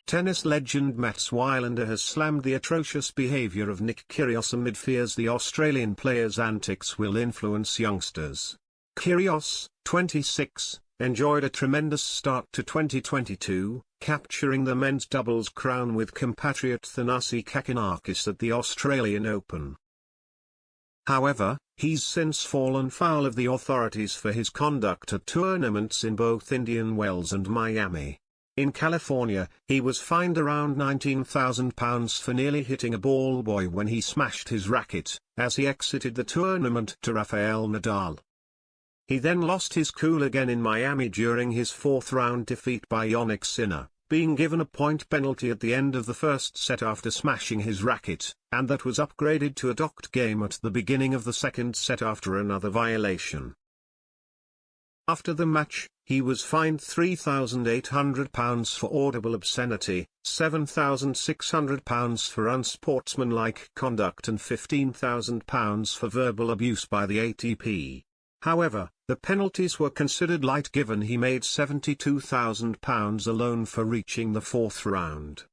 Tennis legend Mats Wilander has slammed the atrocious behaviour of Nick Kyrgios amid fears the Australian player's antics will influence youngsters. Kyrgios, 26, enjoyed a tremendous start to 2022, capturing the men's doubles crown with compatriot Thanasi Kakinakis at the Australian Open. However, he's since fallen foul of the authorities for his conduct at tournaments in both Indian Wells and Miami. In California, he was fined around £19,000 for nearly hitting a ball boy when he smashed his racket, as he exited the tournament to Rafael Nadal. He then lost his cool again in Miami during his fourth-round defeat by Jannik Sinner, being given a point penalty at the end of the first set after smashing his racket, and that was upgraded to a docked game at the beginning of the second set after another violation. After the match, he was fined £3,800 for audible obscenity, £7,600 for unsportsmanlike conduct and £15,000 for verbal abuse by the ATP. However, the penalties were considered light given he made £72,000 alone for reaching the fourth round.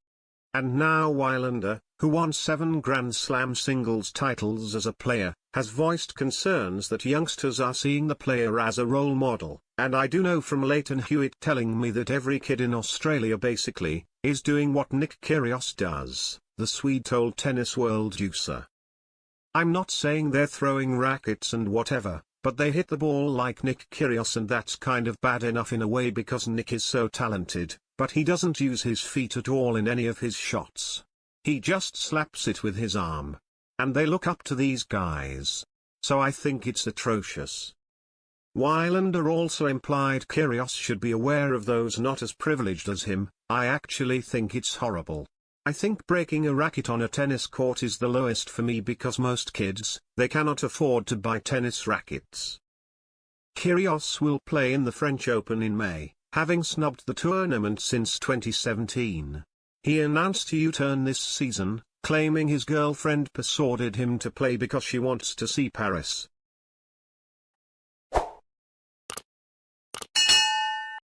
And now Wilander, who won 7 Grand Slam singles titles as a player, has voiced concerns that youngsters are seeing the player as a role model, and I do know from Leighton Hewitt telling me that every kid in Australia basically is doing what Nick Kyrgios does, the Swede told Tennis World Juicer. I'm not saying they're throwing rackets and whatever, but they hit the ball like Nick Kyrgios, and that's kind of bad enough in a way because Nick is so talented, but he doesn't use his feet at all in any of his shots. He just slaps it with his arm. And they look up to these guys. So I think it's atrocious. Wilander also implied Kyrgios should be aware of those not as privileged as him. I actually think it's horrible. I think breaking a racket on a tennis court is the lowest for me because most kids, they cannot afford to buy tennis rackets. Kyrgios will play in the French Open in May, having snubbed the tournament since 2017. He announced a U-turn this season, claiming his girlfriend persuaded him to play because she wants to see Paris.